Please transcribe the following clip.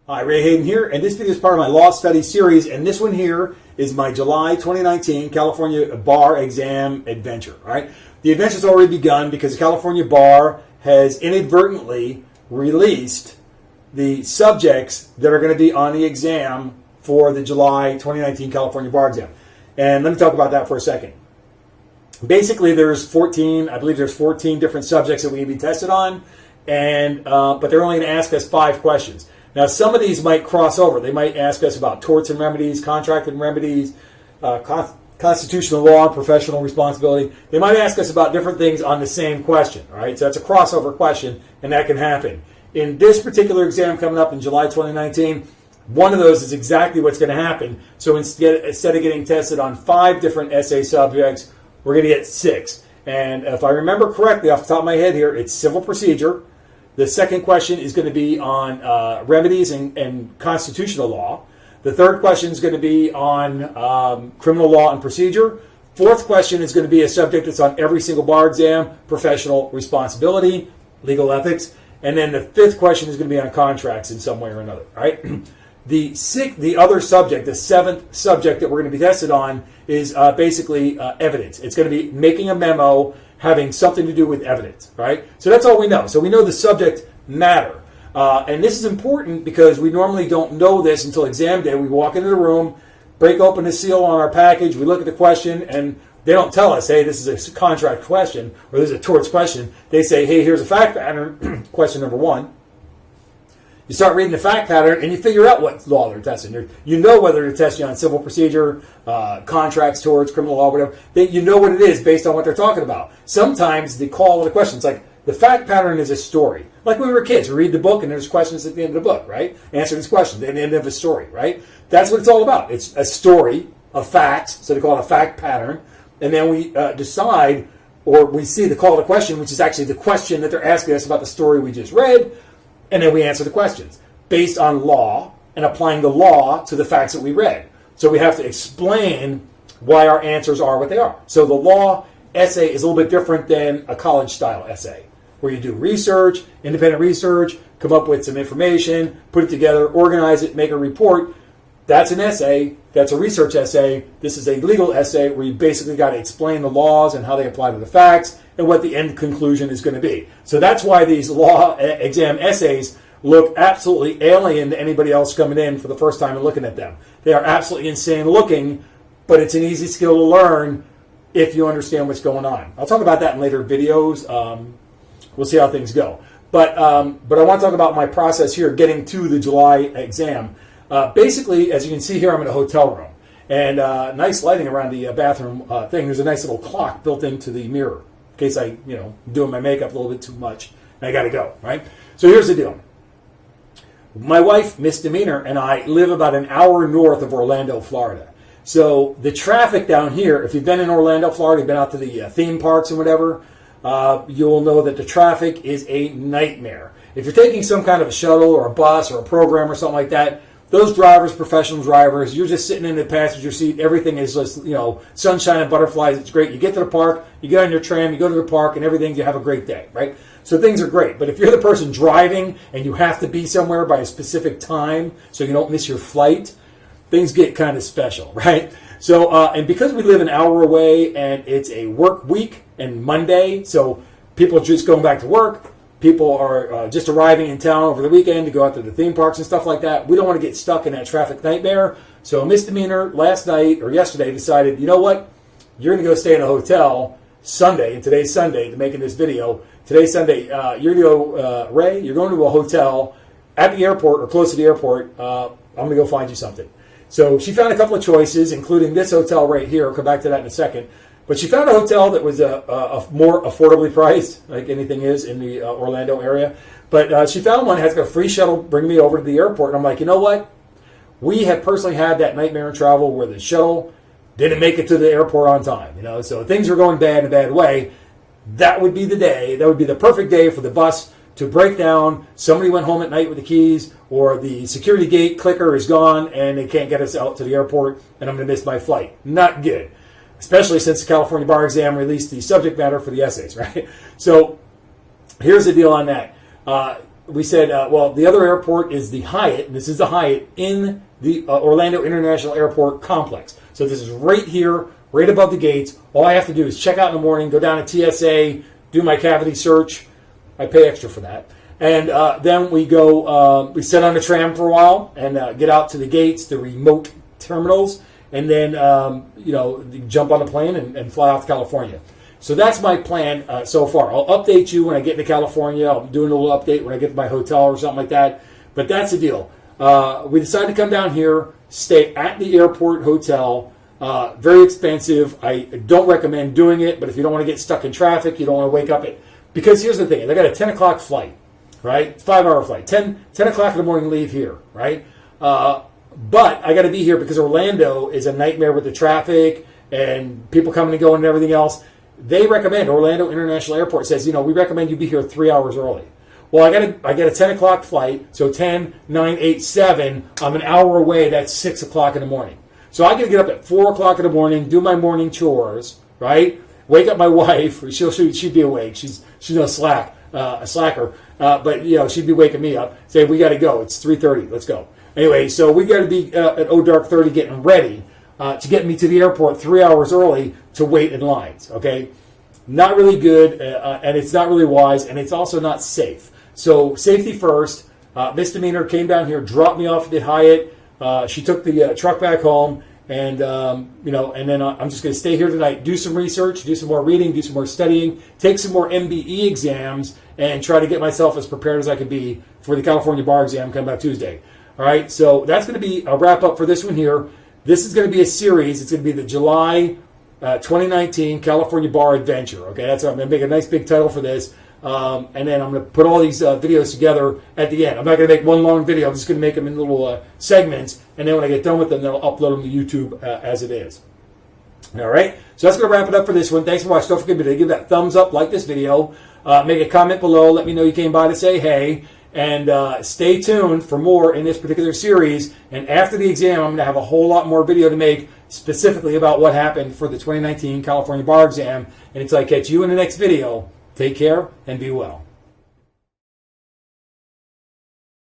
Hi, Ray Hayden here, and this video is part of my law study series, and this one here is my July 2019 California Bar Exam Adventure. All right, the adventure's already begun because the California Bar has inadvertently released the subjects that are going to be on the exam for the July 2019 California Bar Exam. And let me talk about that for a second. Basically, there's 14, I believe there's 14 different subjects that we need to be tested on, and but they're only going to ask us 5 questions. Now, some of these might cross over. They might ask us about torts and remedies, contract and remedies, constitutional law, and professional responsibility. They might ask us about different things on the same question. All right, so that's a crossover question, and that can happen. In this particular exam coming up in July 2019, one of those is exactly what's going to happen. So instead of getting tested on 5 different essay subjects, we're going to get 6. And if I remember correctly off the top of my head here, it's civil procedure. The second question is going to be on remedies and constitutional law. The third question is going to be on criminal law and procedure. Fourth question is going to be a subject that's on every single bar exam, professional responsibility, legal ethics. And then the fifth question is going to be on contracts in some way or another. All right. The other subject, the 7th subject that we're going to be tested on is basically evidence. It's going to be making a memo having something to do with evidence, right? So that's all we know. So we know the subject matter. And this is important because we normally don't know this until exam day. We walk into the room, break open the seal on our package, we look at the question, and they don't tell us, hey, this is a contract question or this is a torts question. They say, hey, here's a fact pattern, question number 1. You start reading the fact pattern and you figure out what law they're testing. You know whether they're testing on civil procedure, contracts, torts, criminal law, whatever. You know what it is based on what they're talking about. Sometimes the call of the questions, like the fact pattern is a story. Like when we were kids, we read the book and there's questions at the end of the book, right? Answer these questions at the end of a story, right? That's what it's all about. It's a story of facts, so they call it a fact pattern. And then we decide, or we see the call to question, which is actually the question that they're asking us about the story we just read. And then we answer the questions based on law and applying the law to the facts that we read. So we have to explain why our answers are what they are. So the law essay is a little bit different than a college-style essay, where you do research, independent research, come up with some information, put it together, organize it, make a report. That's an essay. That's a research essay. This is a legal essay where you basically got to explain the laws and how they apply to the facts and what the end conclusion is going to be. So that's why these law exam essays look absolutely alien to anybody else coming in for the first time and looking at them. They are absolutely insane looking, but it's an easy skill to learn if you understand what's going on. I'll talk about that in later videos. We'll see how things go. But I want to talk about my process here getting to the July exam. Basically, as you can see here, I'm in a hotel room. And nice lighting around the bathroom thing. There's a nice little clock built into the mirror in case I, doing my makeup a little bit too much. And I got to go, right? So here's the deal. My wife, Misdemeanor, and I live about an hour north of Orlando, Florida. So the traffic down here, if you've been in Orlando, Florida, you've been out to the theme parks and whatever, you'll know that the traffic is a nightmare. If you're taking some kind of a shuttle or a bus or a program or something like that, those drivers, professional drivers, you're just sitting in the passenger seat. Everything is just, sunshine and butterflies. It's great. You get to the park, you get on your tram, you go to the park, and everything, you have a great day, right? So things are great. But if you're the person driving and you have to be somewhere by a specific time so you don't miss your flight, things get kind of special, right? So, and because we live an hour away and it's a work week and Monday, so people are just going back to work, people are just arriving in town over the weekend to go out to the theme parks and stuff like that. We don't want to get stuck in that traffic nightmare. So Misdemeanor last night or yesterday decided, you know what? You're going to go stay in a hotel Sunday, and today's Sunday, to making this video. Today's Sunday. You're going to go, Ray, you're going to a hotel at the airport or close to the airport. I'm going to go find you something. So she found a couple of choices, including this hotel right here. I'll come back to that in a second. But she found a hotel that was a more affordably priced, like anything is in the Orlando area. But she found one that has got a free shuttle bring me over to the airport. And I'm like, you know what? We have personally had that nightmare in travel where the shuttle didn't make it to the airport on time. So things were going bad in a bad way. That would be the day. That would be the perfect day for the bus to break down. Somebody went home at night with the keys, or the security gate clicker is gone and they can't get us out to the airport, and I'm going to miss my flight. Not good. Especially since the California Bar Exam released the subject matter for the essays, right? So here's the deal on that. we said, well, the other airport is the Hyatt, and this is the Hyatt in the Orlando International Airport complex. So this is right here, right above the gates. All I have to do is check out in the morning, go down to TSA, do my cavity search. I pay extra for that. And then we go, we sit on the tram for a while and get out to the gates, the remote terminals, and then, jump on a plane and fly off to California. So that's my plan so far. I'll update you when I get to California. I'll do a little update when I get to my hotel or something like that. But that's the deal. We decided to come down here, stay at the airport hotel. Very expensive. I don't recommend doing it, but if you don't want to get stuck in traffic, you don't want to wake up at... Because here's the thing. I got a 10 o'clock flight, right? 5-hour flight. 10 o'clock in the morning leave here, right? But I got to be here because Orlando is a nightmare with the traffic and people coming and going and everything else. They recommend, Orlando International Airport says, we recommend you be here 3 hours early. Well, I get a 10 o'clock flight, so 10, 9, 8, 7. I'm an hour away. That's 6 o'clock in the morning. So I got to get up at 4 o'clock in the morning, do my morning chores, right? Wake up my wife. She'd be awake. She's no slacker. But she'd be waking me up, saying, we got to go. It's 3:30. Let's go. Anyway, so we got to be at dark 30 getting ready to get me to the airport 3 hours early to wait in lines, okay? Not really good, and it's not really wise, and it's also not safe. So safety first. Misdemeanor came down here, dropped me off at the Hyatt. She took the truck back home, and and then I'm just going to stay here tonight, do some research, do some more reading, do some more studying, take some more MBE exams, and try to get myself as prepared as I could be for the California bar exam coming out Tuesday. All right, so that's going to be a wrap up for this one here. This is going to be a series. It's going to be the July 2019 California Bar Adventure. Okay, I'm going to make a nice big title for this. And then I'm going to put all these videos together at the end. I'm not going to make one long video. I'm just going to make them in little segments. And then when I get done with them, then I'll upload them to YouTube as it is. All right, so that's going to wrap it up for this one. Thanks for watching. Don't forget to give that thumbs up, like this video. Make a comment below. Let me know you came by to say hey. And stay tuned for more in this particular series. And after the exam, I'm going to have a whole lot more video to make specifically about what happened for the 2019 California Bar Exam. And until I catch you in the next video, take care and be well.